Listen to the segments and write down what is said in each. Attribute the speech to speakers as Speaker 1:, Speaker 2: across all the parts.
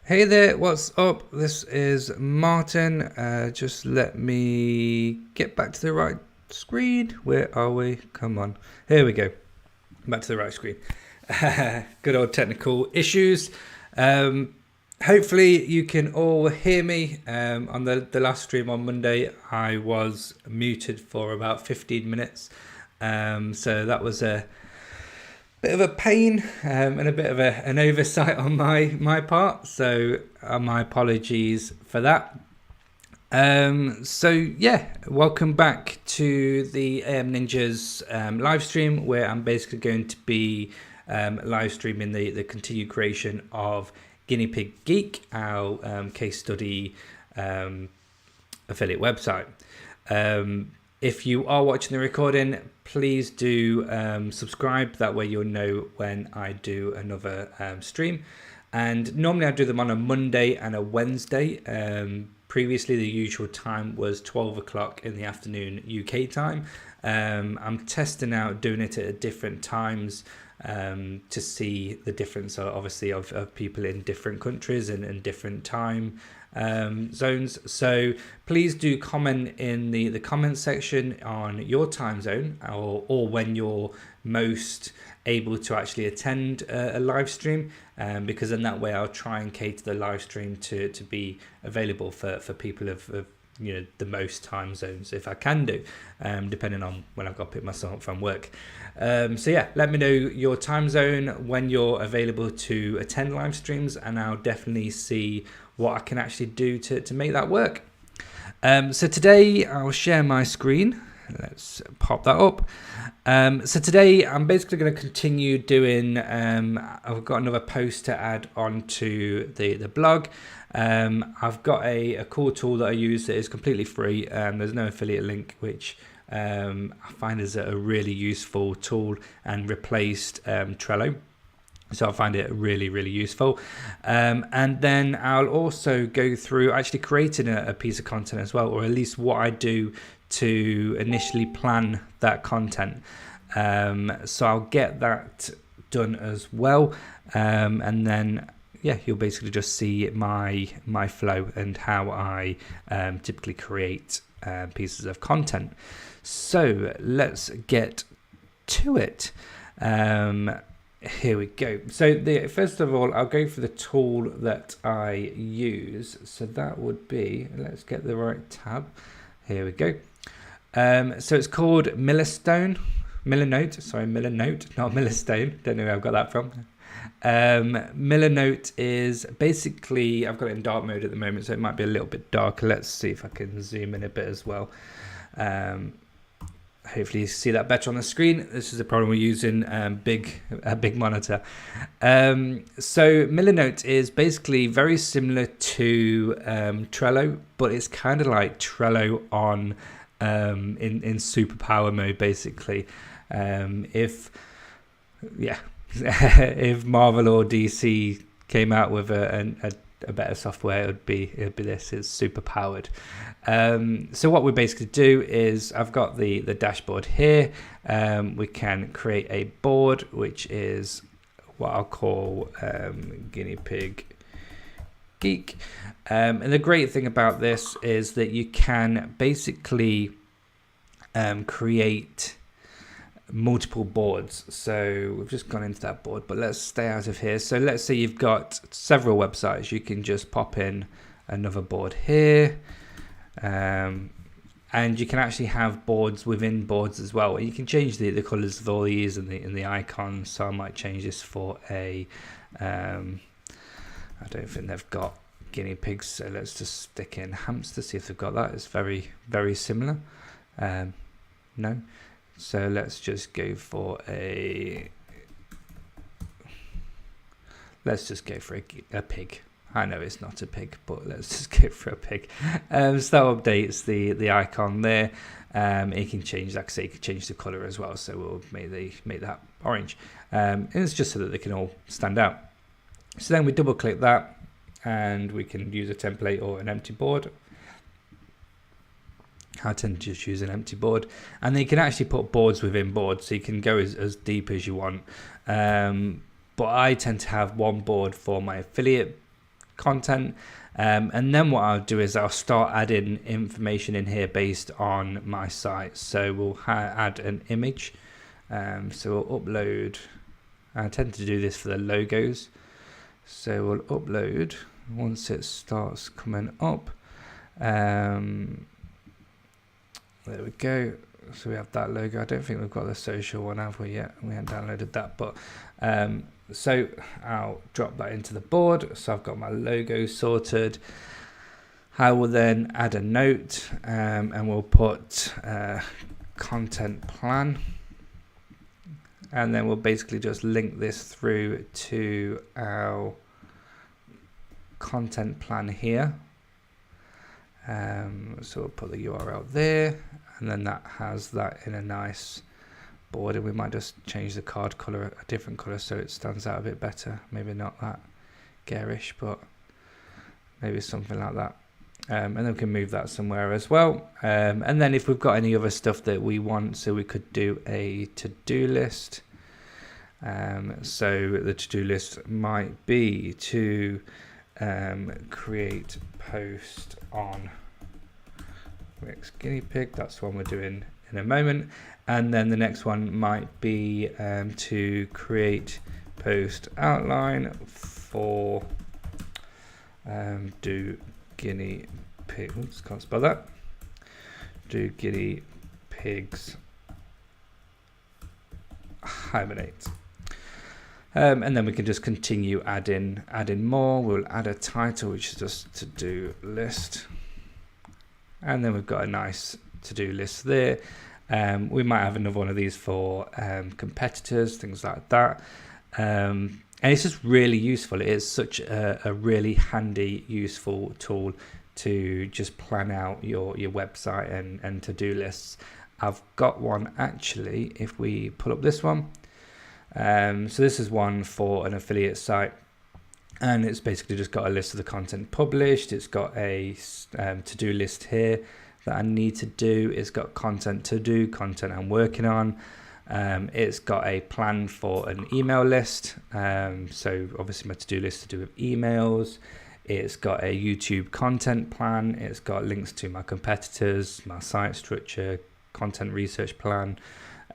Speaker 1: Hey there, what's up? This is Martin. Just let me get back to the right screen. Where are we? Come on. Here we go. Back to the right screen. Good old technical issues. Um, Hopefully you can all hear me. On the last stream on Monday, I was muted for about 15 minutes. So that was a bit of a pain and a bit of an oversight on my part. So my apologies for that. So yeah, welcome back to the AM Ninjas live stream, where I'm basically going to be live streaming the continued creation of Guinea Pig Geek, our case study affiliate website. If you are watching the recording, please do subscribe. That way you'll know when I do another stream. And normally I do them on a Monday and a Wednesday. Previously, the usual time was 12 o'clock in the afternoon UK time. I'm testing out doing it at different times to see the difference, obviously, of people in different countries and different time zones. So please do comment in the comment section on your time zone or when you're most able to actually attend a live stream, because in that way I'll try and cater the live stream to be available for people of the most time zones, if I can do, depending on when I've got to pick myself up from work. So yeah, let me know your time zone when you're available to attend live streams, and I'll definitely see what I can actually do to make that work. So today I'll share my screen. Let's pop that up. So today I'm basically going to continue doing, I've got another post to add onto the blog. I've got a cool tool that I use that is completely free. There's no affiliate link, which I find is a really useful tool and replaced Trello. So I find it really, really useful. And then I'll also go through actually creating a piece of content as well, or at least what I do to initially plan that content. So I'll get that done as well. And then, yeah, you'll basically just see my flow and how I typically create pieces of content. So let's get to it. Here we go. So first of all, I'll go for the tool that I use. So that would be, let's get the right tab. Here we go. So it's called Millernote, not Millerstone. Don't know where I've got that from. Millernote is basically, I've got it in dark mode at the moment, so it might be a little bit darker. Let's see if I can zoom in a bit as well. Hopefully you see that better on the screen. This is a problem we're using a big monitor. So Millernote is basically very similar to Trello, but it's kind of like Trello on in superpower mode, basically. If Marvel or DC came out with a better software, it'd be this. It's super powered. So what we basically do is, I've got the dashboard here. We can create a board, which is what I'll call Guinea Pig Geek. And the great thing about this is that you can basically create multiple boards. So we've just gone into that board, but let's stay out of here. So let's say you've got several websites. You can just pop in another board here, and you can actually have boards within boards as well. You can change the colors of all these and the icons. So I might change this for a I don't think they've got guinea pigs, so let's just stick in hamster, see if they've got that. It's very, very similar. No. So let's just go for a pig. I know it's not a pig, but let's just go for a pig. So that updates the icon there. You can change, like I say, you can change the color as well. So we'll make that orange. And it's just so that they can all stand out. So then we double click that, and we can use a template or an empty board. I tend to just use an empty board, and then you can actually put boards within boards, so you can go as deep as you want. But I tend to have one board for my affiliate content. And then what I'll do is I'll start adding information in here based on my site. So we'll add an image. So we'll upload. I tend to do this for the logos. So we'll upload once it starts coming up. There we go. So we have that logo. I don't think we've got the social one, have we yet? We haven't downloaded that, but so I'll drop that into the board. So I've got my logo sorted. I will then add a note, and we'll put content plan, and then we'll basically just link this through to our content plan here. So we'll put the URL there, and then that has that in a nice border. We might just change the card color a different color so it stands out a bit better. Maybe not that garish, but maybe something like that. And then we can move that somewhere as well. And then if we've got any other stuff that we want, so we could do a to-do list. So the to-do list might be to create post on Rex Guinea Pig. That's one we're doing in a moment. And then the next one might be to create post outline for do guinea pig. Oops, can't spell that. Do guinea pigs hibernate? And then we can just continue adding more. We'll add a title, which is just to-do list. And then we've got a nice to-do list there. We might have another one of these for competitors, things like that. And it's just really useful. It is such a really handy, useful tool to just plan out your website and to-do lists. I've got one actually, if we pull up this one. So this is one for an affiliate site, and it's basically just got a list of the content published. It's got a to-do list here that I need to do. It's got content to do, content I'm working on. It's got a plan for an email list. So obviously my to-do list to do with emails. It's got a YouTube content plan. It's got links to my competitors, my site structure, content research plan.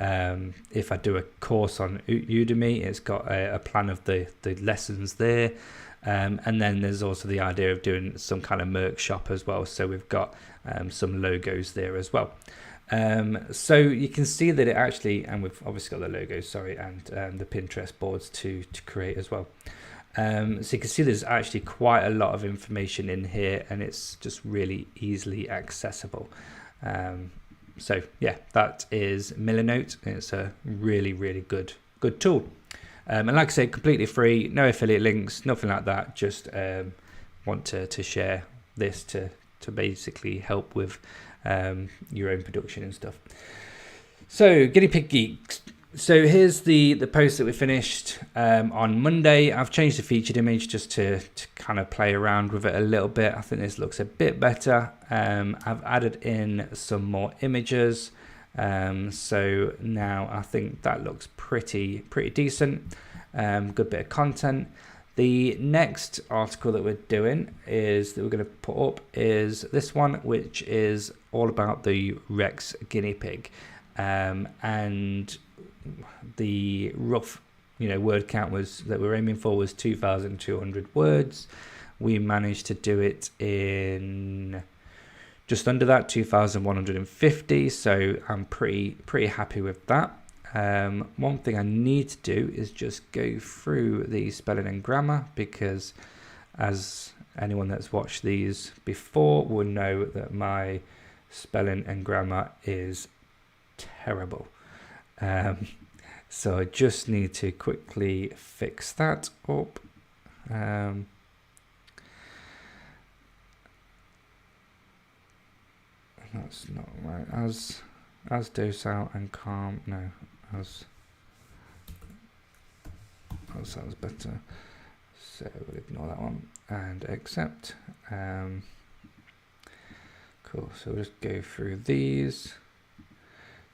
Speaker 1: If I do a course on Udemy, it's got a plan of the lessons there. And then there's also the idea of doing some kind of merch shop as well. So we've got some logos there as well. So you can see that it actually, and we've obviously got the logos, sorry, and the Pinterest boards to create as well. So you can see there's actually quite a lot of information in here, and it's just really easily accessible. So yeah, that is Millernote. It's a really, really good tool. And like I say, completely free, no affiliate links, nothing like that. Just want to share this to basically help with your own production and stuff. So Guinea Pig Geeks. So here's the post that we finished on Monday. I've changed the featured image just to kind of play around with it a little bit. I think this looks a bit better. I've added in some more images. So now I think that looks pretty decent. Good bit of content. The next article that we're doing is that we're going to put up is this one, which is all about the Rex Guinea Pig, and the rough word count was that we're aiming for was 2,200 words. We managed to do it in just under that, 2,150. So I'm pretty happy with that. One thing I need to do is just go through the spelling and grammar, because as anyone that's watched these before will know that my spelling and grammar is terrible. So I just need to quickly fix that up. That's not right. As docile and calm. No, as that sounds better. So we'll ignore that one and accept. Cool. So we'll just go through these.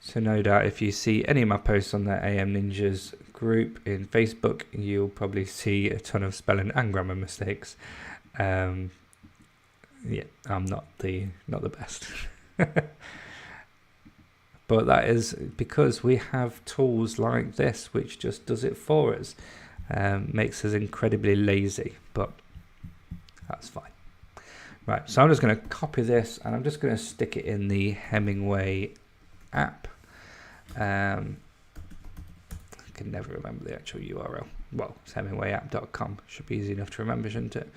Speaker 1: So no doubt if you see any of my posts on the AM Ninjas group in Facebook, you'll probably see a ton of spelling and grammar mistakes. Yeah, I'm not the best. But that is because we have tools like this which just does it for us. Makes us incredibly lazy, but that's fine. Right, so I'm just going to copy this and I'm just going to stick it in the Hemingway app. I can never remember the actual URL. Well, it's hemingwayapp.com. Should be easy enough to remember, shouldn't it?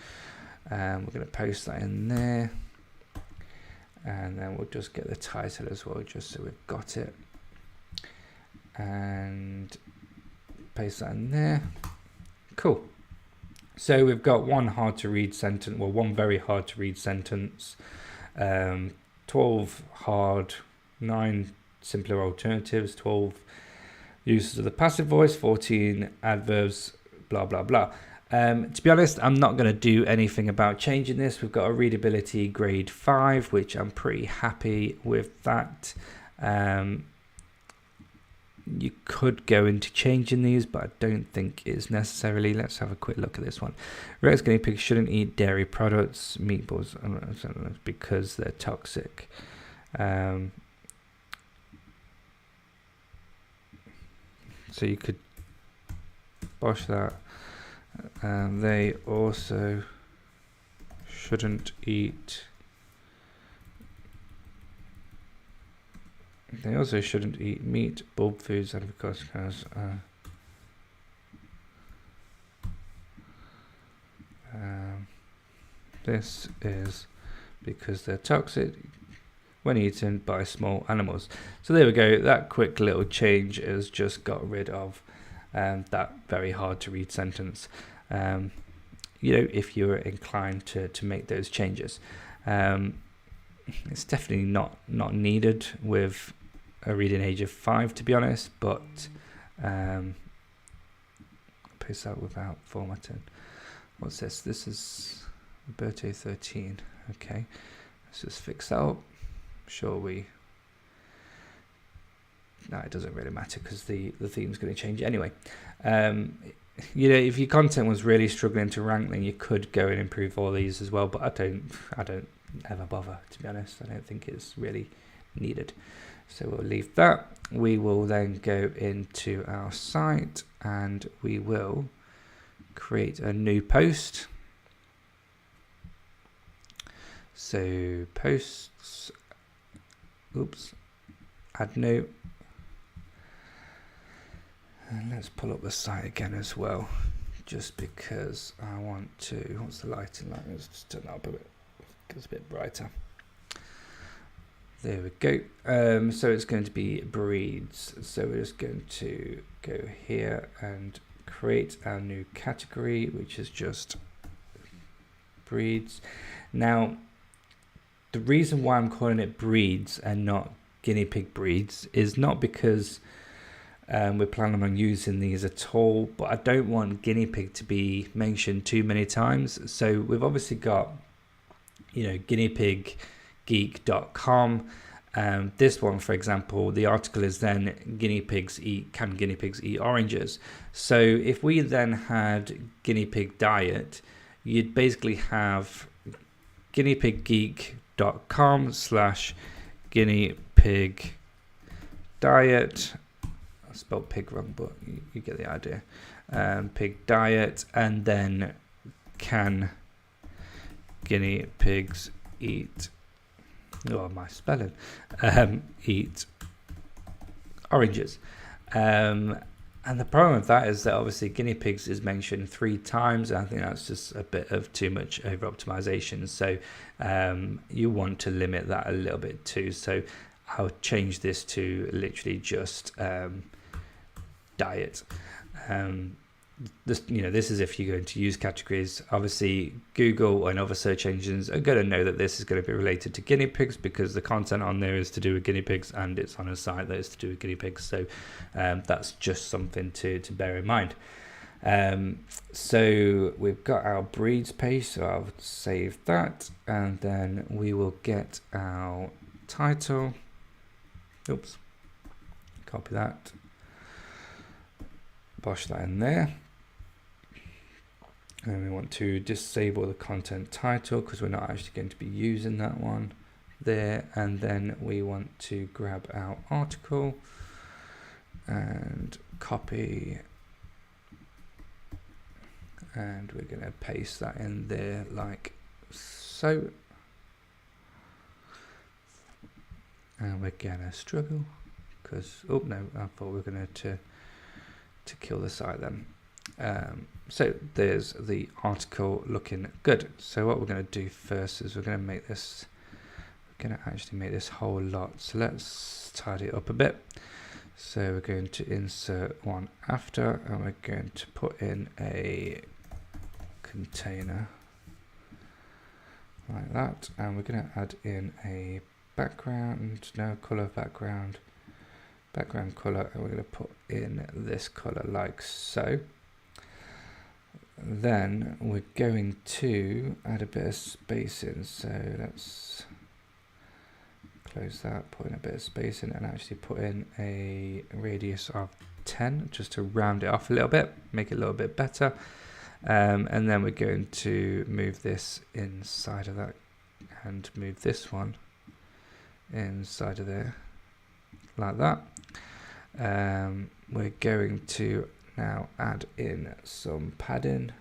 Speaker 1: We're going to post that in there. And then we'll just get the title as well, just so we've got it. And paste that in there. Cool. So we've got one hard to read sentence, well, one very hard to read sentence, 12 hard, 9 simpler alternatives, 12 uses of the passive voice, 14 adverbs, blah, blah, blah. To be honest, I'm not going to do anything about changing this. We've got a readability grade 5, which I'm pretty happy with that. You could go into changing these, but I don't think it's necessarily. Let's have a quick look at this one. Rex guinea pigs shouldn't eat dairy products, meatballs, because they're toxic. So you could bosh that. They also shouldn't eat. They also shouldn't eat meat, bulb foods, and of course, this is because they're toxic when eaten by small animals. So there we go. That quick little change has just got rid of that very hard to read sentence. You know, if you're inclined to make those changes, it's definitely not needed with a reading age of 5, to be honest, but post out without formatting. What's this? This is Roberto 13. Okay, let's just fix that up. Sure, no, it doesn't really matter because the theme's going to change anyway. You know, if your content was really struggling to rank, then you could go and improve all these as well, but I don't ever bother, to be honest. I don't think it's really needed. So we'll leave that. We will then go into our site and we will create a new post. So posts, oops, add new. And let's pull up the site again as well, just because I want to. What's the lighting like? Let's just turn that up a bit. It's a bit brighter. There we go. So it's going to be breeds. So we're just going to go here and create our new category, which is just breeds. Now, the reason why I'm calling it breeds and not guinea pig breeds is not because we're planning on using these at all, but I don't want guinea pig to be mentioned too many times. So we've obviously got, you know, guineapiggeek.com. This one, for example, the article is then can guinea pigs eat oranges? So if we then had guinea pig diet, you'd basically have guineapiggeek.com/guinea pig diet. I spelled pig wrong, but you get the idea. Pig diet, and then can guinea pigs eat? Oh, my spelling. Eat oranges. And the problem with that is that obviously guinea pigs is mentioned 3 times. And I think that's just a bit of too much over optimization. So you want to limit that a little bit too. So I'll change this to literally just diet. This is if you're going to use categories. Obviously Google and other search engines are going to know that this is going to be related to guinea pigs because the content on there is to do with guinea pigs and it's on a site that is to do with guinea pigs. So that's just something to bear in mind. So we've got our breeds page, so I'll save that, and then we will get our title. Oops, copy that, bosh that in there. And we want to disable the content title because we're not actually going to be using that one there. And then we want to grab our article and copy, and we're going to paste that in there like so. And we're gonna struggle because, oh no, I thought we were gonna to kill the site then. So there's the article looking good. So what we're gonna do first is we're gonna actually make this whole lot. So let's tidy it up a bit. So we're going to insert one after, and we're going to put in a container like that, and we're going to add in a background, color background color, and we're going to put in this color like so. Then we're going to add a bit of spacing, so let's close that, put in a bit of spacing, and actually put in a radius of 10 just to round it off a little bit, make it a little bit better. And then we're going to move this inside of that and move this one inside of there like that. We're going to now add in some padding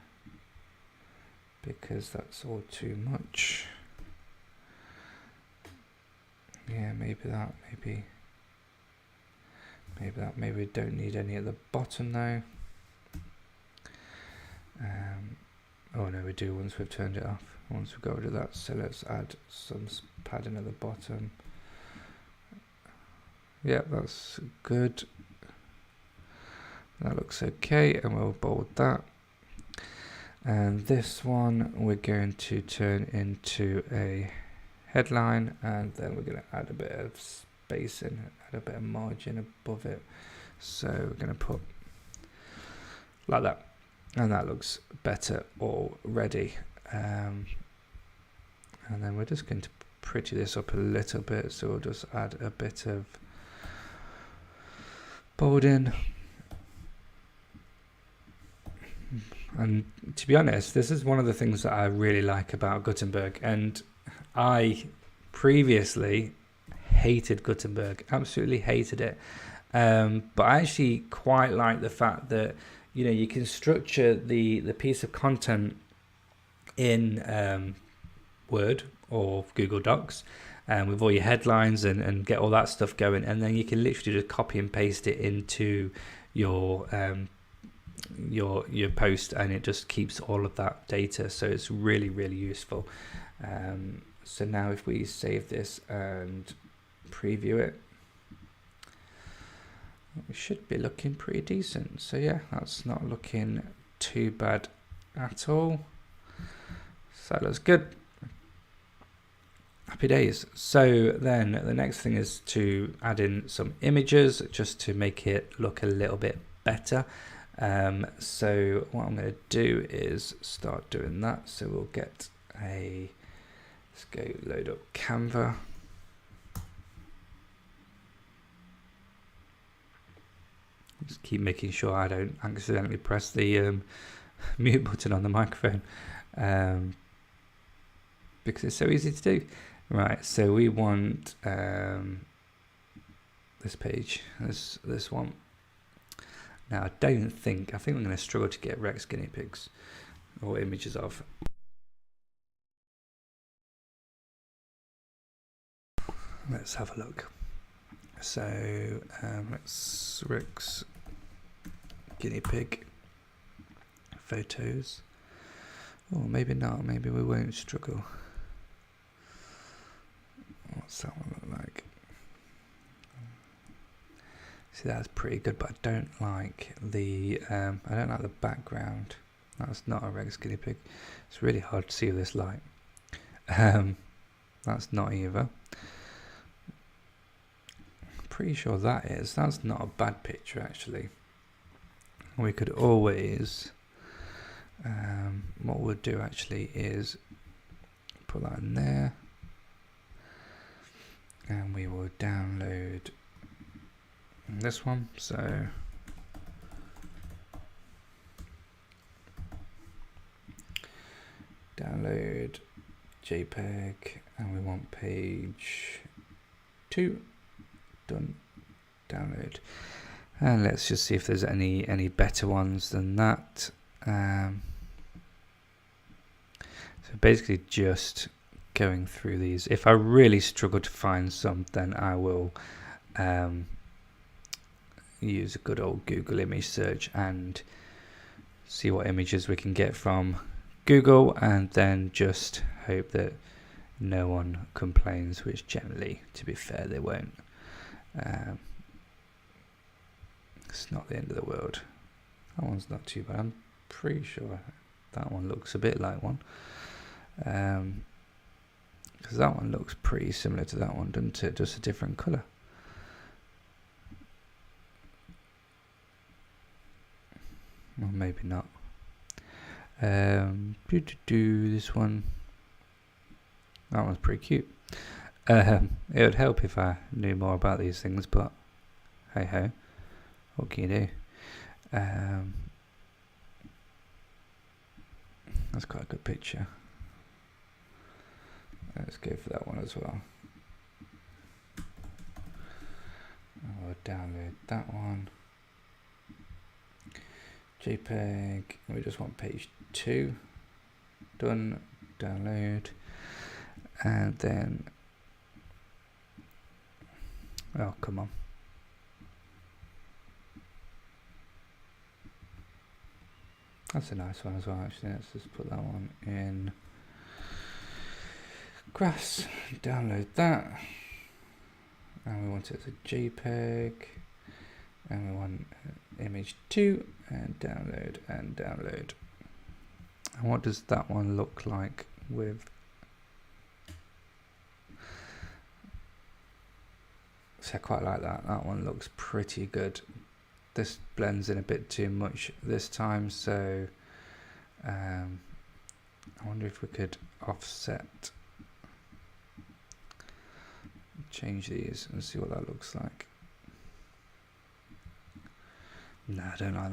Speaker 1: because that's all too much. Yeah, maybe we don't need any at the bottom though. Oh no, we do once we've turned it off, once we've got rid of that. So let's add some padding at the bottom. Yeah, that's good. That looks okay, and we'll bold that. And this one we're going to turn into a headline, and then we're going to add a bit of spacing, add a bit of margin above it. So we're going to put like that. And that looks better already. And then we're just going to pretty this up a little bit. So we'll just add a bit of bolding. And to be honest, this is one of the things that I really like about Gutenberg. And I previously hated Gutenberg, absolutely hated it. But I actually quite like the fact that you can structure the piece of content in Word or Google Docs with all your headlines and get all that stuff going, and then you can literally just copy and paste it into your post, and it just keeps all of that data. So it's really, really useful. So now if we save this and preview it, we should be looking pretty decent. So yeah, that's not looking too bad at all. So that looks good. Happy days. So then the next thing is to add in some images just to make it look a little bit better. So what I'm going to do is start doing that. So we'll get let's go load up Canva. Just keep making sure I don't accidentally press the mute button on the microphone, because it's so easy to do. Right, so we want this page, this one. Now I think I'm going to struggle to get Rex guinea pigs or images of. Let's have a look. So let's Rex guinea pig photos. Oh, maybe not. Maybe we won't struggle. What's that one look like? See, that's pretty good, but I don't like the background. That's not a Rex guinea pig. It's really hard to see with this light. That's not either. Pretty sure that's not a bad picture actually. We could always what we'll do actually is put that in there, and we will download this one. So download JPEG, and we want page 2. Done. Download. And let's just see if there's any better ones than that. So basically just going through these. If I really struggle to find some, then I will use a good old Google image search and see what images we can get from Google, and then just hope that no one complains, which generally, to be fair, they won't. It's not the end of the world. That one's not too bad. I'm pretty sure that one looks a bit like one, because that one looks pretty similar to that one, doesn't it? Just a different colour. Or maybe not. This one. That one's pretty cute. It would help if I knew more about these things, but hey ho, what can you do? That's quite a good picture. Let's go for that one as well. I'll download that one. JPEG, we just want page 2. Done. Download. And then, oh come on, that's a nice one as well. Actually, let's just put that one in grass. Download that, and we want it as a JPEG, and we want image 2, and download and download. And what does that one look like with? So I quite like that. That one looks pretty good. This blends in a bit too much this time, so I wonder if we could offset, change these and see what that looks like. No, I don't like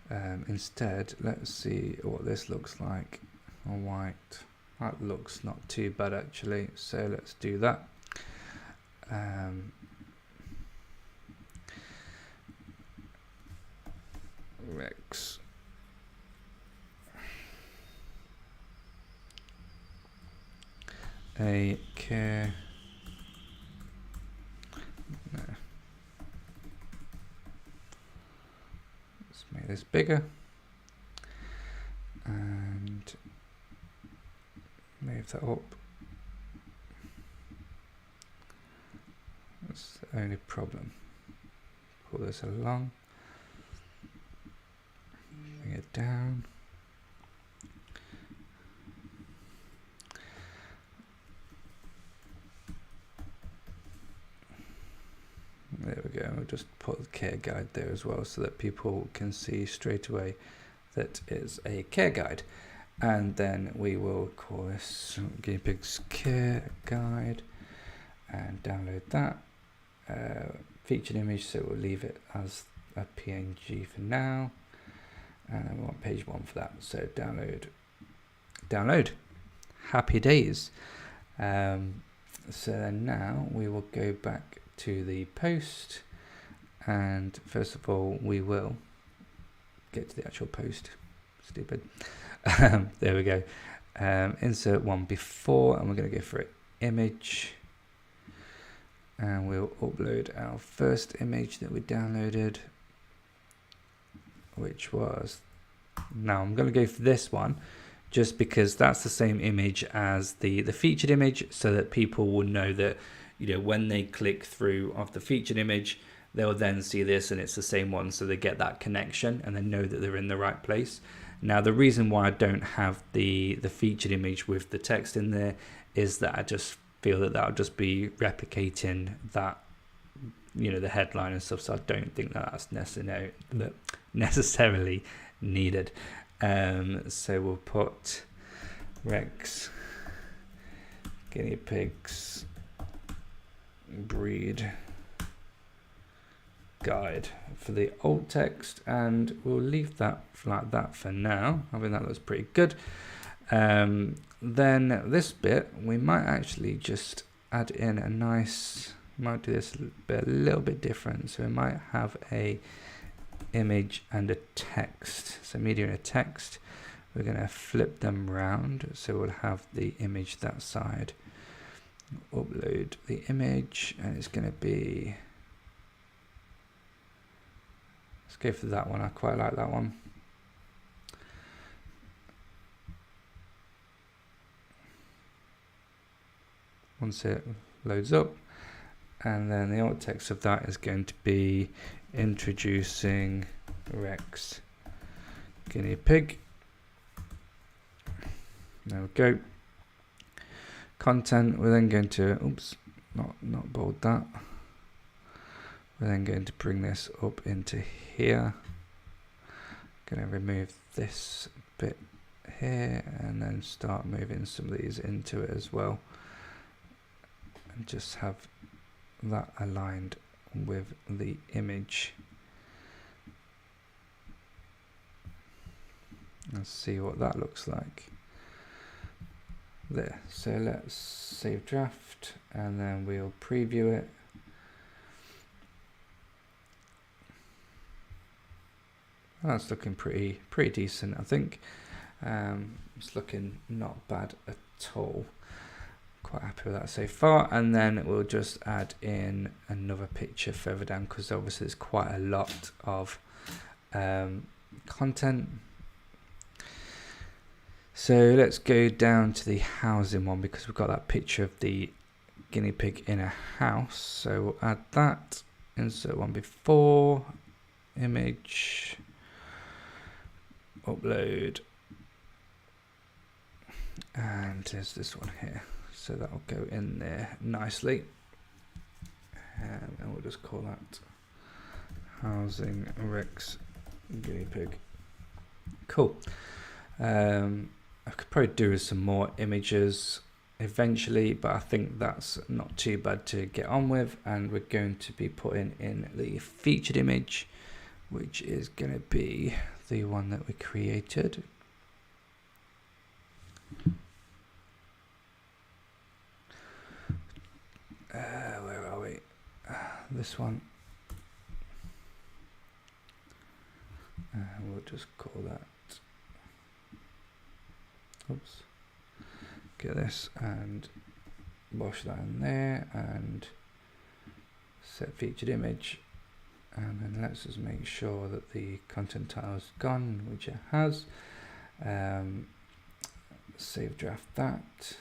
Speaker 1: that. Instead, let's see what this looks like on white. That looks not too bad actually, so let's do that. Rex a care, no, let's make this bigger and move that up. That's the only problem. Pull this along, bring it down. There we go. We'll just put the care guide there as well, so that people can see straight away that it's a care guide. And then we will call this Guinea Pigs Care Guide and download that. Featured image, so we'll leave it as a PNG for now, and then we want page 1 for that, so download. Happy days. So then now we will go back to the post, and first of all we will get to the actual post. Stupid. There we go. Insert one before, and we're going to go for an image. And we'll upload our first image that we downloaded, which was, now I'm going to go for this one just because that's the same image as the featured image, so that people will know that, you know, when they click through of the featured image, they'll then see this and it's the same one, so they get that connection and they know that they're in the right place. Now the reason why I don't have the featured image with the text in there is that I just feel that that'll just be replicating that, you know, the headline and stuff, so I don't think that that's necessarily needed. So we'll put Rex Guinea Pigs breed guide for the alt text, and we'll leave that like that for now. I think that looks pretty good. Then this bit, we might actually just add in a nice, might do this a little bit different. So we might have a image and a text. So media and a text. We're going to flip them round. So we'll have the image that side. Upload the image, and it's going to be, let's go for that one. I quite like that one. Once it loads up, and then the alt text of that is going to be introducing Rex guinea pig. There we go. Content, we're then going to, oops, not bold that. We're then going to bring this up into here. Going to remove this bit here and then start moving some of these into it as well. And just have that aligned with the image. Let's see what that looks like. There. So let's save draft, and then we'll preview it. That's looking pretty decent, I think. It's looking not bad at all. Quite happy with that so far. And then we'll just add in another picture further down, because obviously there's quite a lot of content. So let's go down to the housing one, because we've got that picture of the guinea pig in a house. So we'll add that, insert one before, image, upload, and there's this one here. So that'll go in there nicely. And we'll just call that housing Rex guinea pig. Cool. I could probably do with some more images eventually, but I think that's not too bad to get on with. And we're going to be putting in the featured image, which is going to be the one that we created. Where are we? This one. We'll just call that. Oops. Get this and wash that in there and set featured image, and then let's just make sure that the content title is gone, which it has. Save draft that.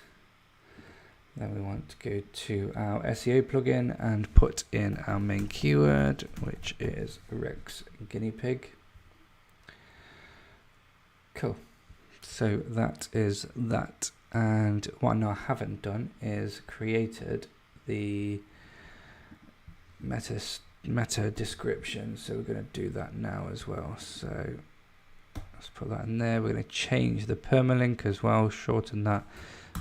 Speaker 1: Then we want to go to our SEO plugin and put in our main keyword, which is Rex guinea pig. Cool. So that is that. And what I haven't done is created the meta description. So we're going to do that now as well. So let's put that in there. We're going to change the permalink as well, shorten that.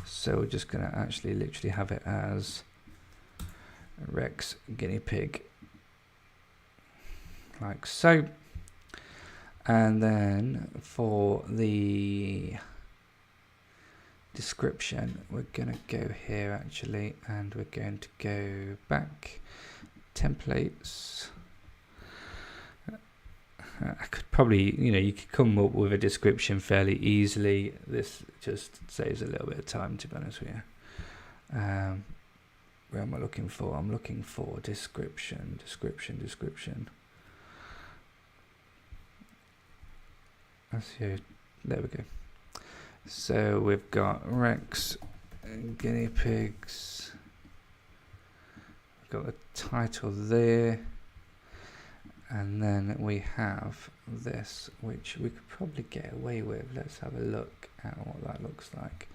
Speaker 1: So we're just going to actually literally have it as Rex guinea pig, like so. And then for the description, we're going to go here actually, and we're going to go back, templates. I could probably, you could come up with a description fairly easily. This just saves a little bit of time, to be honest with you. Where am I looking for? I'm looking for description. SEO. There we go. So we've got Rex guinea pigs. We've got the title there. And then we have this, which we could probably get away with. Let's have a look at what that looks like.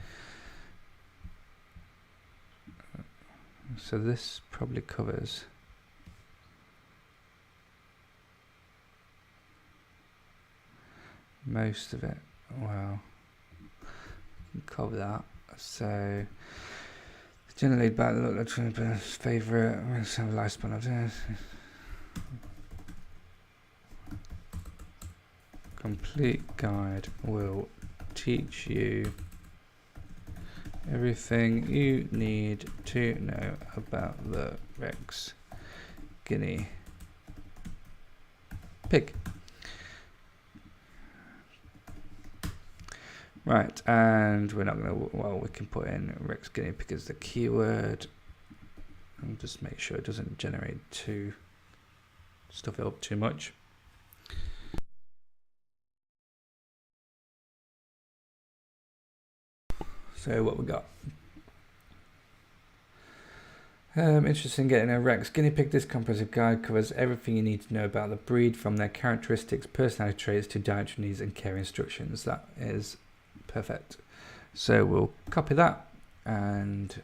Speaker 1: So this probably covers most of it. Well, cover that. So generally about the look like favourite. Let's have a lifespan of this. complete guide will teach you everything you need to know about the Rex guinea pig. Right, and we're not going to, well, we can put in Rex guinea pig as the keyword and just make sure it doesn't generate stuff it up too much. So what we got? Interesting getting a Rex guinea pig. This comprehensive guide covers everything you need to know about the breed, from their characteristics, personality traits to dietary needs and care instructions. That is perfect. So we'll copy that and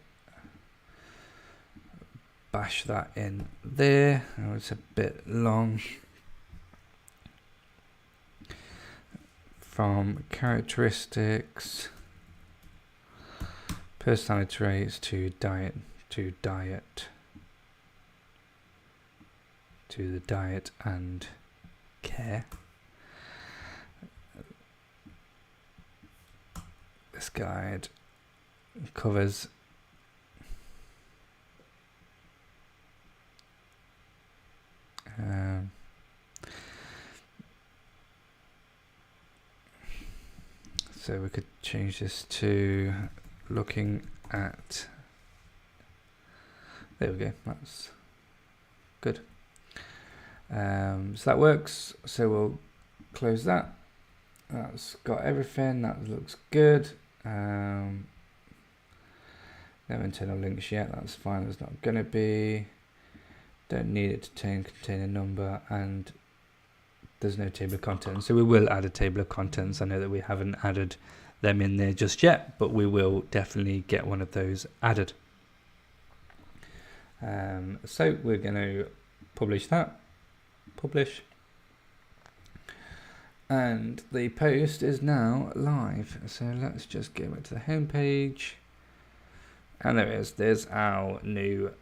Speaker 1: bash that in there. Oh, it's a bit long. From characteristics, personality traits to diet, to the diet and care. This guide covers so we could change this to looking at, there we go, that's good. So that works, so we'll close that. That's got everything, that looks good. No internal links yet, that's fine, there's not going to be. Don't need it to contain a number, and there's no table of contents, so we will add a table of contents. I know that we haven't added them in there just yet, but we will definitely get one of those added. So we're going to publish that, and the post is now live. So let's just go back to the home page, and there it is. There's our new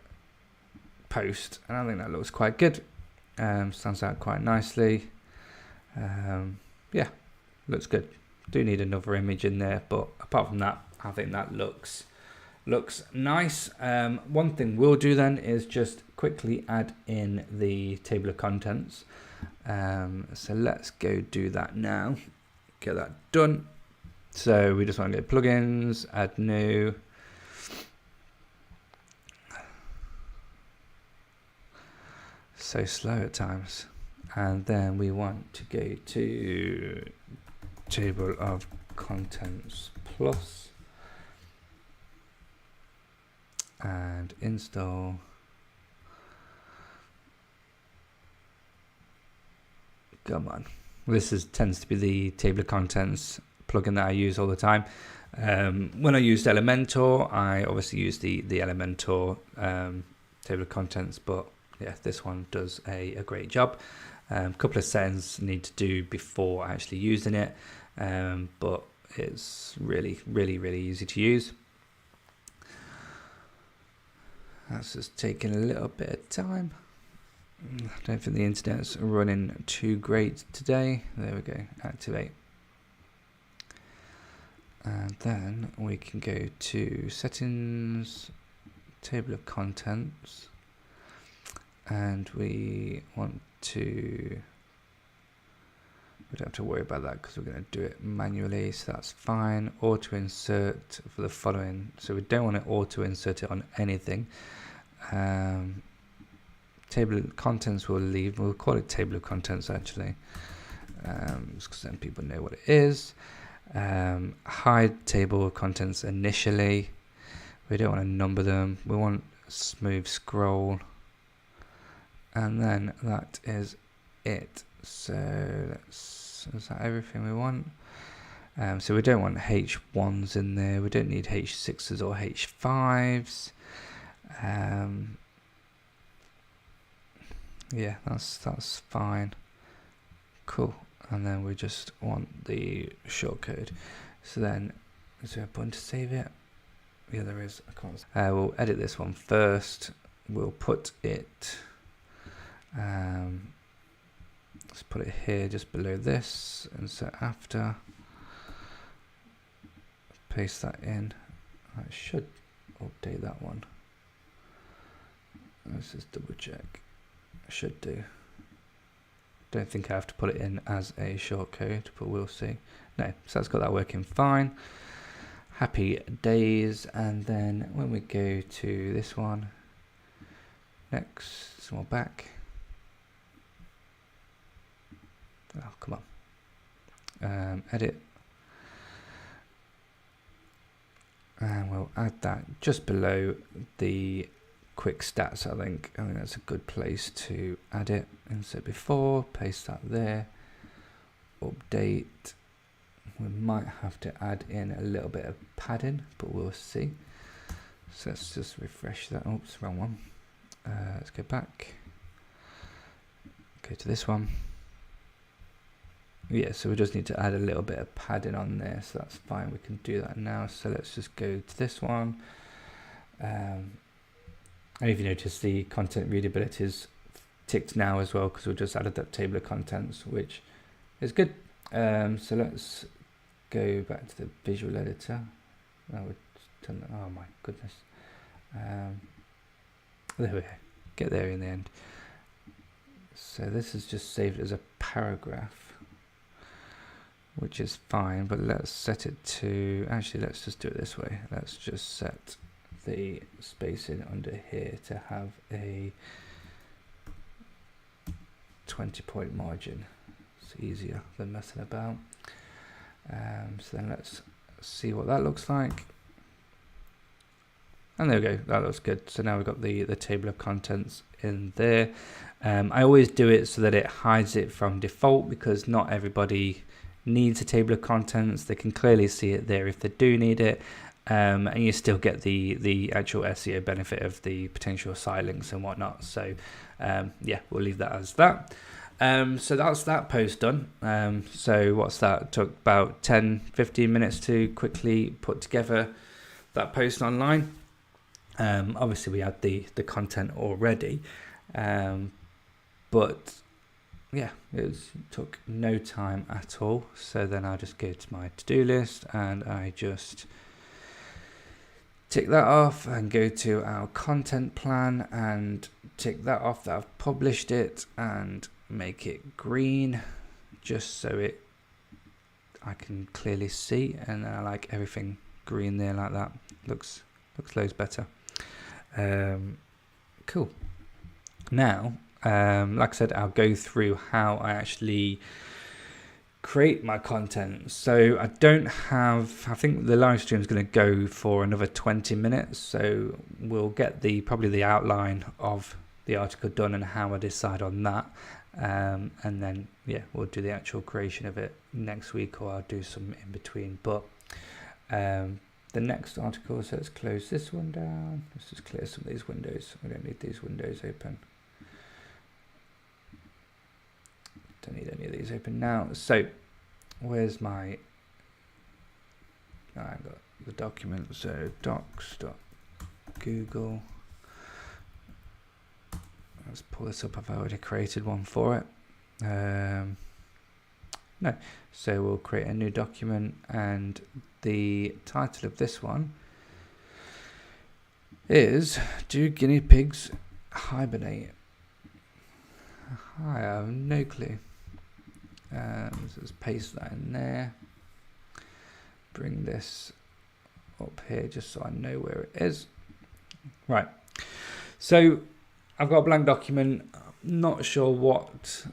Speaker 1: post, and I think that looks quite good. Stands out quite nicely. Yeah, looks good. Do need another image in there, but apart from that, I think that looks nice. One thing we'll do then is just quickly add in the table of contents. So let's go do that now. Get that done. So we just want to go plugins, add new. So slow at times. And then we want to go to table of contents plus and install come on. This tends to be the table of contents plugin that I use all the time. When I used Elementor, I obviously use the Elementor table of contents, but yeah, this one does a great job. A couple of settings need to do before actually using it, but it's really easy to use. That's just taking a little bit of time. I don't think the internet's running too great today. There we go, activate. And then we can go to settings, table of contents, and we want to, we don't have to worry about that because we're going to do it manually, so that's fine. Auto insert for the following, so we don't want to auto insert it on anything. Table of contents we'll call it table of contents actually, because then people know what it is. Hide table of contents initially. We don't want to number them, we want smooth scroll, and then that is it. So is that everything we want? So we don't want H1s in there, we don't need H6s or H5s. Yeah, that's fine. Cool. And then we just want the shortcode. So then, is there a button to save it? Yeah, there is. I can't. We'll edit this one first. We'll put it let's put it here just below this, insert after, paste that in. I should update that one. Let's just double check. Should do. Don't think I have to put it in as a shortcode, but we'll see. No, so that's got that working fine. Happy days. And then when we go to this one, next, some more back. Oh, come on. Edit. And we'll add that just below the quick stats. I think that's a good place to add it. Insert before, paste that there, update. We might have to add in a little bit of padding, but we'll see. So let's just refresh that. Oops, wrong one. Let's go back, go to this one. Yeah, so we just need to add a little bit of padding on there, so that's fine. We can do that now. So let's just go to this one. And if you notice, the content readability is ticked now as well, because we just added that table of contents, which is good. So let's go back to the visual editor. Oh my goodness. There we go. Get there in the end. So this is just saved as a paragraph, which is fine, but let's set it to, actually let's just do it this way. Let's just set the spacing under here to have a 20-point margin. It's easier than messing about. So then let's see what that looks like. And there we go, that looks good. So now we've got the table of contents in there. I always do it so that it hides it from default, because not everybody needs a table of contents. They can clearly see it there if they do need it. And you still get the actual SEO benefit of the potential site links and whatnot. So yeah, we'll leave that as that. So that's that post done. So what's that? It took about 10-15 minutes to quickly put together that post online. Obviously we had the content already, but yeah, it took no time at all. So then I just go to my to-do list and I just tick that off and go to our content plan and tick that off that I've published it and make it green, just so I can clearly see, and then I like everything green there like that. Looks loads better. Cool. Now, like I said, I'll go through how I actually create my content. So I think the live stream is going to go for another 20 minutes. So we'll get probably the outline of the article done and how I decide on that. And then, yeah, we'll do the actual creation of it next week, or I'll do some in between. But the next article, so let's close this one down. Let's just clear some of these windows. We don't need these windows open. Don't need any of these open now. So where's my, I've got the document. So docs.google. Let's pull this up. I've already created one for it. No, so we'll create a new document, and the title of this one is "Do Guinea Pigs Hibernate?" I have no clue. So let's paste that in there. Bring this up here just so I know where it is. Right. So I've got a blank document. I'm not sure what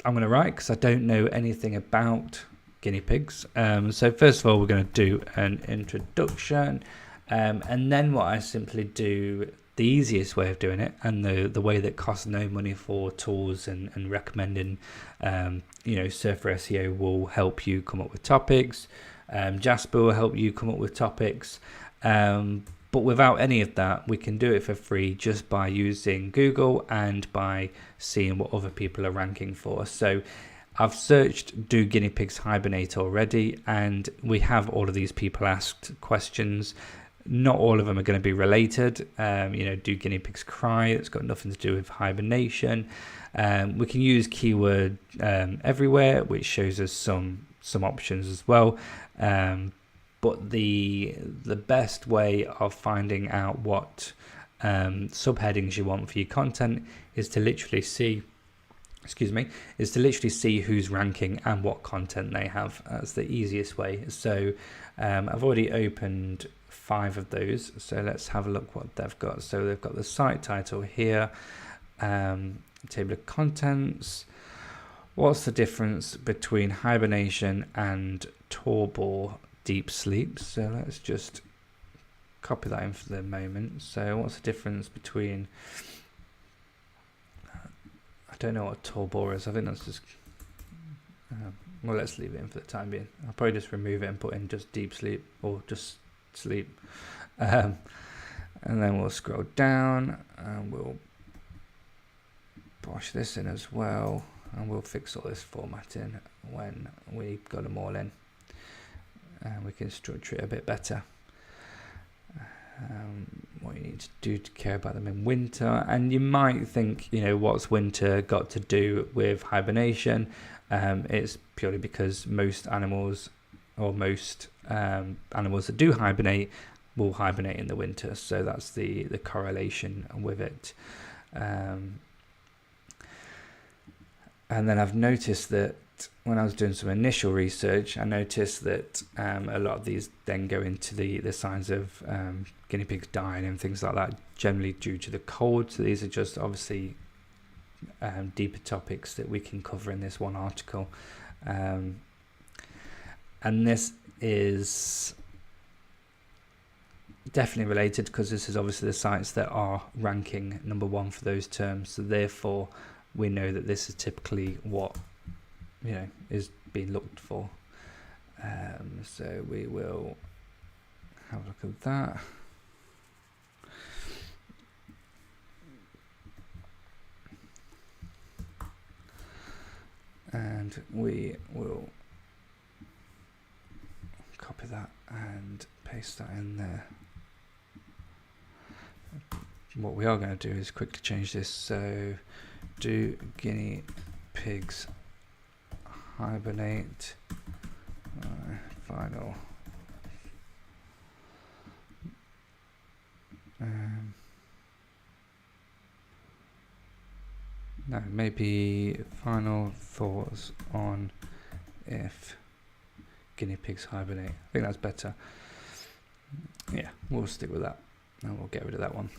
Speaker 1: I'm going to write because I don't know anything about guinea pigs. So first of all, we're going to do an introduction, and then what I simply do, the easiest way of doing it, and the way that costs no money for tools and recommending, Surfer SEO will help you come up with topics. Jasper will help you come up with topics. But without any of that, we can do it for free just by using Google and by seeing what other people are ranking for. So I've searched "Do Guinea Pigs Hibernate" already, and we have all of these people asked questions. Not all of them are going to be related. Do guinea pigs cry? It's got nothing to do with hibernation. We can use keyword everywhere, which shows us some options as well. But the best way of finding out what subheadings you want for your content is to literally see who's ranking and what content they have. That's the easiest way. So I've already opened 5 of those, so let's have a look what they've got. So they've got the site title here, table of contents. What's the difference between hibernation and Torbor deep sleep? So let's just copy that in for the moment. So what's the difference between, I don't know what Torbor is. I think that's just well, let's leave it in for the time being. I'll probably just remove it and put in just deep sleep or just sleep, and then we'll scroll down and we'll push this in as well, and we'll fix all this formatting when we've got them all in, and we can structure it a bit better. What you need to do to care about them in winter, and you might think, what's winter got to do with hibernation? It's purely because most animals, or most animals that do hibernate, will hibernate in the winter, so that's the correlation with it. And then I've noticed that when I was doing some initial research, I noticed that a lot of these then go into the signs of guinea pigs dying and things like that, generally due to the cold. So these are just obviously deeper topics that we can cover in this one article. And this is definitely related because this is obviously the sites that are ranking number 1 for those terms. So therefore, we know that this is typically what is being looked for. So we will have a look at that. And we will copy that and paste that in there. What we are going to do is quickly change this. So, do guinea pigs hibernate? Final. No, maybe final thoughts on if guinea pigs hibernate. I think that's better. Yeah, we'll stick with that, and we'll get rid of that one.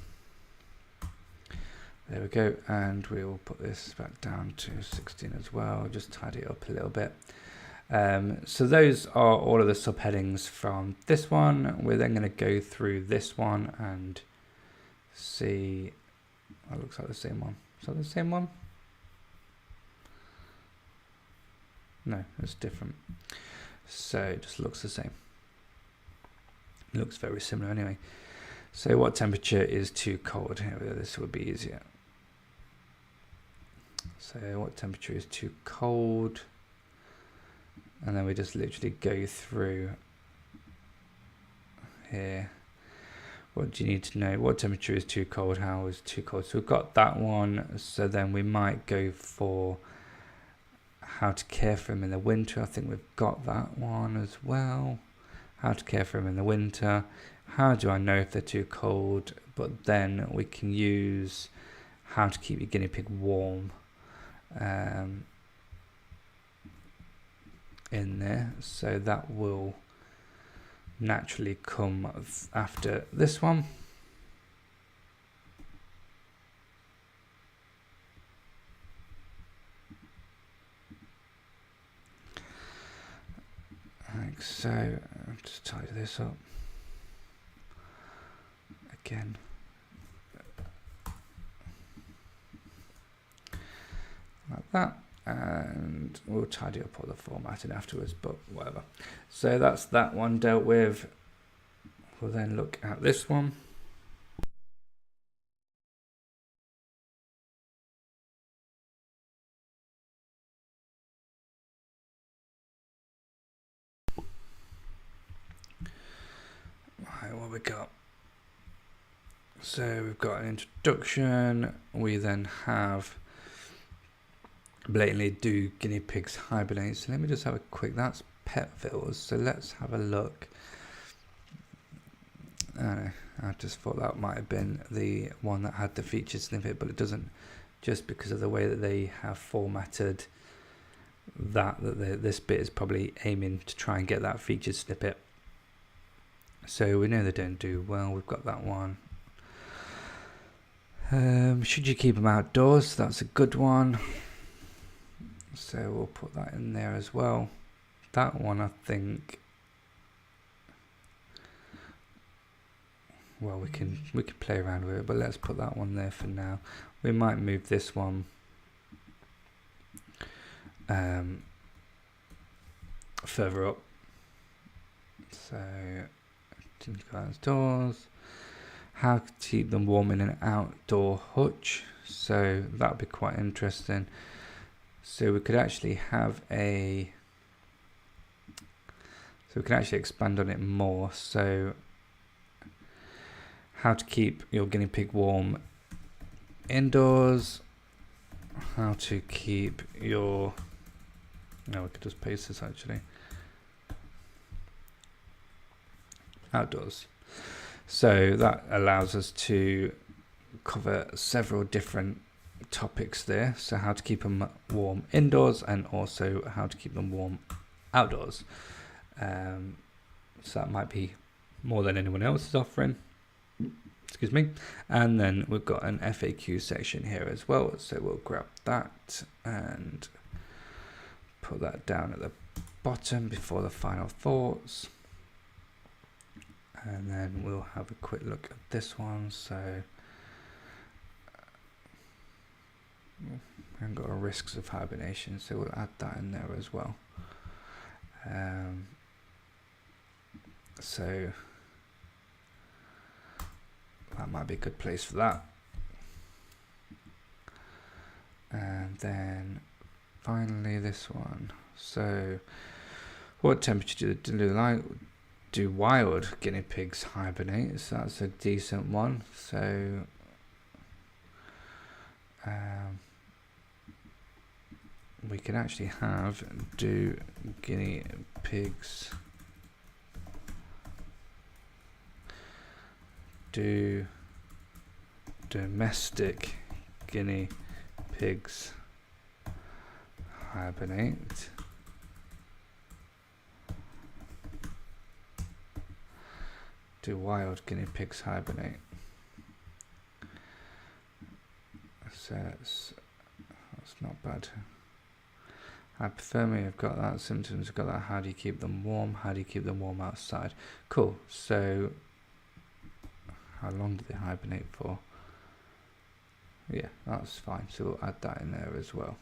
Speaker 1: There we go, and we'll put this back down to 16 as well, just tidy it up a little bit. So those are all of the subheadings from this one. We're then going to go through this one and see. It looks like the same one. Is that the same one? No, it's different. So it just looks the same. It looks very similar anyway. So what temperature is too cold? Here we go. This would be easier. So what temperature is too cold? And then we just literally go through here. What do you need to know? What temperature is too cold? How is too cold? So we've got that one. So then we might go for how to care for him in the winter. I think we've got that one as well. How to care for him in the winter. How do I know if they're too cold? But then we can use how to keep your guinea pig warm in there. So that will naturally come after this one. Like so. I'll just tidy this up again. Like that. And we'll tidy up all the formatting afterwards, but whatever. So that's that one dealt with. We'll then look at this one. what we got? So we've got an introduction. We then have blatantly do guinea pigs hibernate. So let me just have a quick, that's pet vittles. So let's have a look. I just thought that might have been the one that had the featured snippet, but it doesn't, just because of the way that they have formatted that this bit is probably aiming to try and get that featured snippet. So we know they don't do well. We've got that one. Should you keep them outdoors? That's a good one. So we'll put that in there as well. That one, I think. Well, we can play around with it, but let's put that one there for now. We might move this one further up. So, outdoors. How to keep them warm in an outdoor hutch. So that'd be quite interesting. So we could actually have so we can actually expand on it more. So how to keep your guinea pig warm indoors. How to keep your, no, we could just paste this actually. Outdoors. So that allows us to cover several different topics there. So how to keep them warm indoors and also how to keep them warm outdoors. So that might be more than anyone else is offering. Excuse me. And then we've got an FAQ section here as well. So we'll grab that and put that down at the bottom before the final thoughts. And then we'll have a quick look at this one. So we haven't got a risks of hibernation, so we'll add that in there as well. So that might be a good place for that. And then finally this one. So what temperature do wild guinea pigs hibernate? So that's a decent one. So we can actually have do guinea pigs do domestic guinea pigs hibernate? Do wild guinea pigs hibernate? So that's not bad. Hypothermia, I've got that. Symptoms, I've got that. How do you keep them warm? How do you keep them warm outside? Cool. So how long do they hibernate for? Yeah, that's fine. So we'll add that in there as well.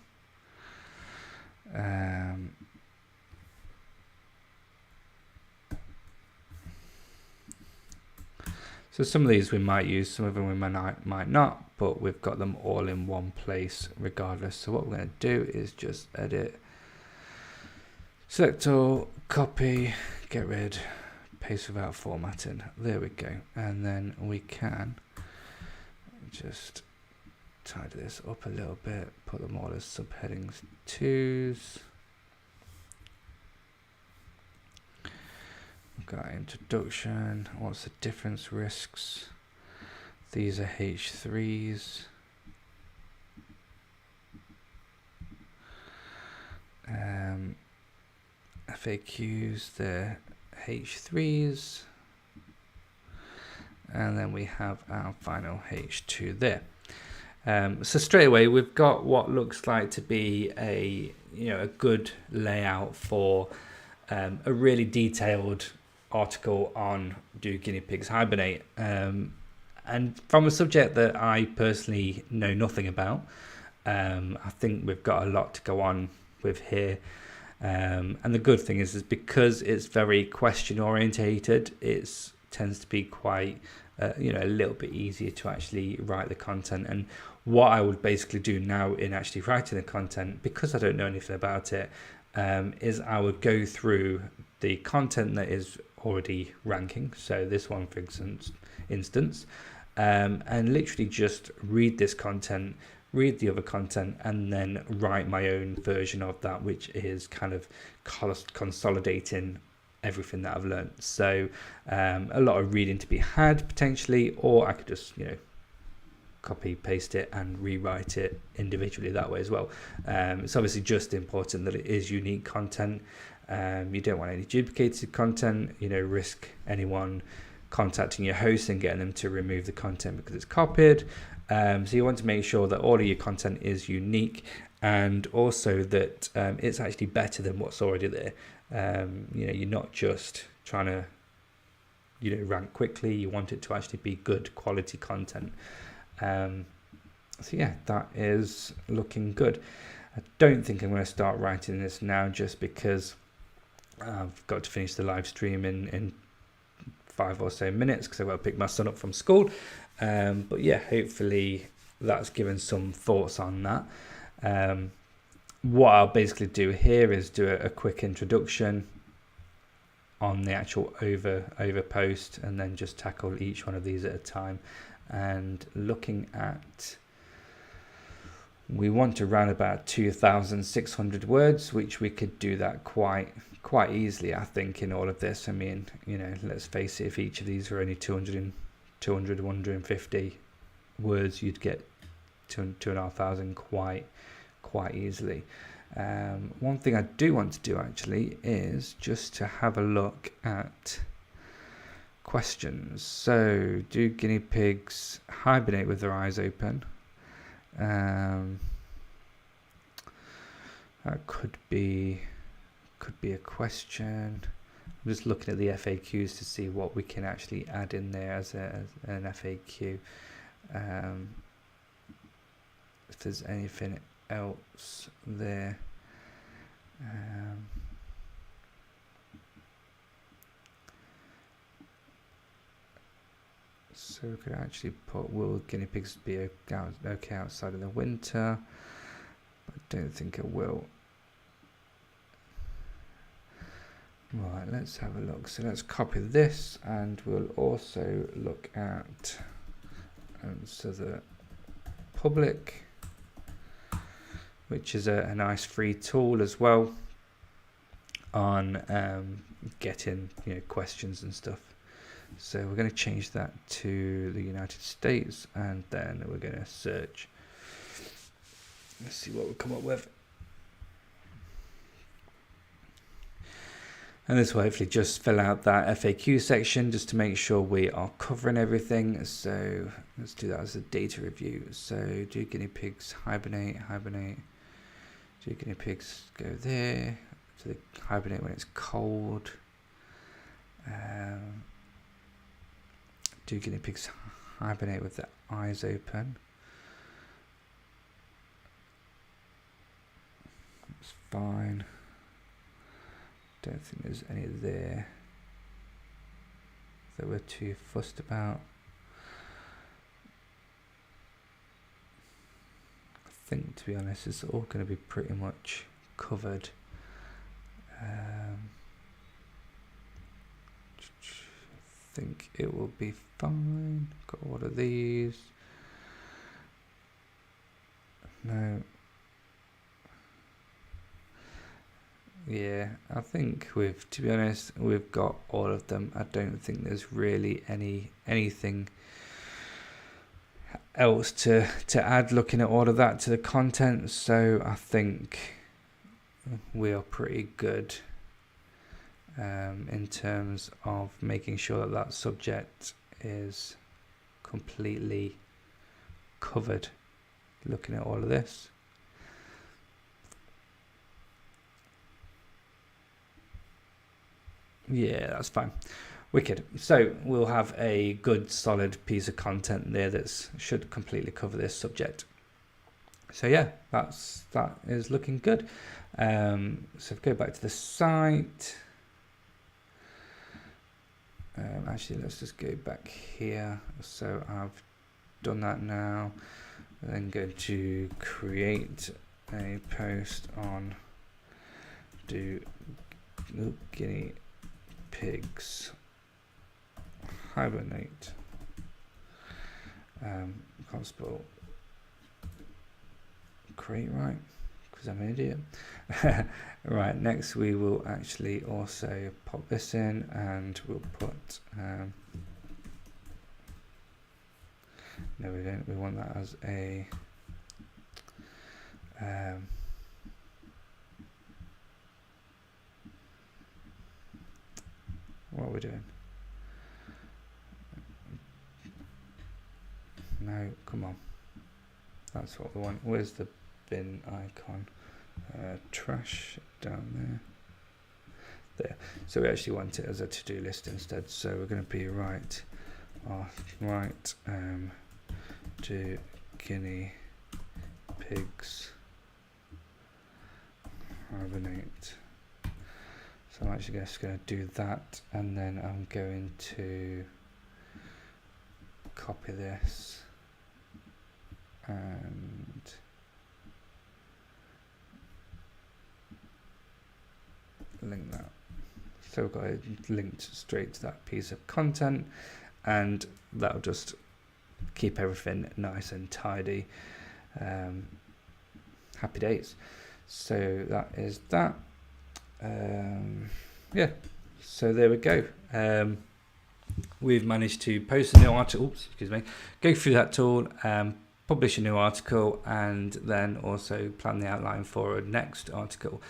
Speaker 1: So some of these we might use, some of them we might not, but we've got them all in one place regardless. So what we're going to do is just edit, select all, copy, get rid, paste without formatting. There we go. And then we can just tidy this up a little bit, put them all as subheadings 2s. Got introduction. What's the difference? Risks. These are H3s. FAQs, they're H3s. And then we have our final H2 there. So straight away we've got what looks like to be a good layout for a really detailed article on do guinea pigs hibernate, and from a subject that I personally know nothing about. I think we've got a lot to go on with here, and the good thing is because it's very question orientated, it tends to be quite a little bit easier to actually write the content. And what I would basically do now in actually writing the content, because I don't know anything about it, is I would go through the content that is already ranking. So this one, for instance, and literally just read this content, read the other content, and then write my own version of that, which is kind of consolidating everything that I've learned. So a lot of reading to be had potentially, or I could just, copy paste it and rewrite it individually that way as well. It's obviously just important that it is unique content. You don't want any duplicated content, risk anyone contacting your host and getting them to remove the content because it's copied. So you want to make sure that all of your content is unique, and also that it's actually better than what's already there. You're not just trying to rank quickly. You want it to actually be good quality content. So yeah, that is looking good. I don't think I'm going to start writing this now, just because I've got to finish the live stream in 5 or so minutes, because I've got to pick my son up from school. But yeah, hopefully that's given some thoughts on that. What I'll basically do here is do a quick introduction on the actual over post, and then just tackle each one of these at a time. And looking at, we want to round about 2,600 words, which we could do that quite easily, I think, in all of this. I mean, let's face it, if each of these were only 200, 150 words, you'd get 2,500 quite easily. One thing I do want to do actually is just to have a look at questions. So, do guinea pigs hibernate with their eyes open? That could be a question. I'm just looking at the FAQs to see what we can actually add in there as an FAQ. If there's anything else there. So we could actually put, will guinea pigs be okay outside in the winter? I don't think it will. Right, let's have a look. So let's copy this, and we'll also look at so the public, which is a nice free tool as well on getting questions and stuff. So we're going to change that to the United States, and then we're going to search. Let's see what we come up with. And this will hopefully just fill out that FAQ section just to make sure we are covering everything. So let's do that as a data review. So do guinea pigs hibernate? Do guinea pigs go there? Do they hibernate when it's cold? Do guinea pigs hibernate with their eyes open? That's fine. Don't think there's any there that we're too fussed about. I think, to be honest, it's all going to be pretty much covered. I think it will be fine. Got all of these. No. Yeah, I think to be honest, we've got all of them. I don't think there's really anything else to add looking at all of that to the content. So I think we are pretty good in terms of making sure that subject is completely covered looking at all of this. Yeah, that's fine. Wicked. So we'll have a good solid piece of content there that should completely cover this subject. So yeah, that is looking good. So if we go back to the site. Actually, let's just go back here. So I've done that now. Then go to create a post on do guinea pigs hibernate. Can't spell create right because I'm an idiot. Right, next we will actually also pop this in, and we'll put no, we don't. We want that as a what are we doing? No, come on. That's what we want. Where's the bin icon? Trash down there. So we actually want it as a to-do list instead. So we're going to be right to guinea pigs hibernate. So I'm actually just going to do that, and then I'm going to copy this and link that. So we've got it linked straight to that piece of content, and that'll just keep everything nice and tidy. Happy days. So that is that. Yeah, so there we go. We've managed to post a new article, go through that tool, publish a new article, and then also plan the outline for a next article.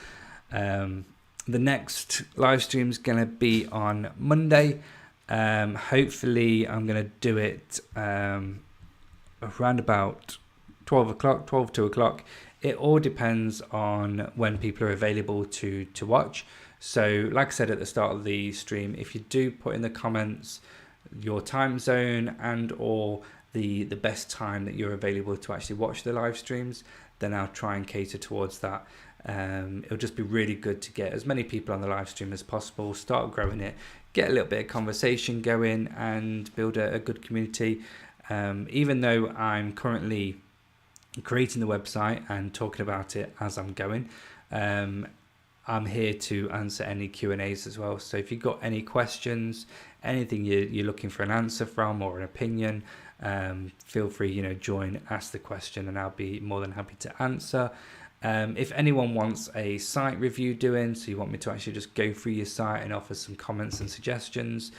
Speaker 1: The next live stream is going to be on Monday. Hopefully I'm going to do it around about 12 o'clock, 2 o'clock. It all depends on when people are available to watch. So like I said at the start of the stream, if you do put in the comments your time zone and or the best time that you're available to actually watch the live streams, then I'll try and cater towards that. It'll just be really good to get as many people on the live stream as possible, start growing it, get a little bit of conversation going, and build a good community. Even though I'm currently creating the website and talking about it as I'm going, I'm here to answer any Q&As as well. So if you've got any questions, anything you're looking for an answer from or an opinion, feel free, join, ask the question, and I'll be more than happy to answer. If anyone wants a site review doing, so you want me to actually just go through your site and offer some comments and suggestions,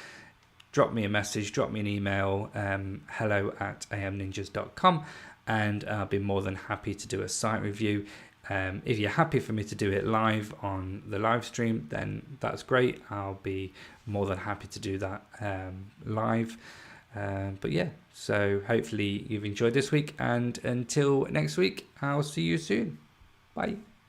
Speaker 1: drop me a message, drop me an email, hello@amninjas.com, and I'll be more than happy to do a site review. If you're happy for me to do it live on the live stream, then that's great. I'll be more than happy to do that live. But yeah, so hopefully you've enjoyed this week, and until next week, I'll see you soon. Bye.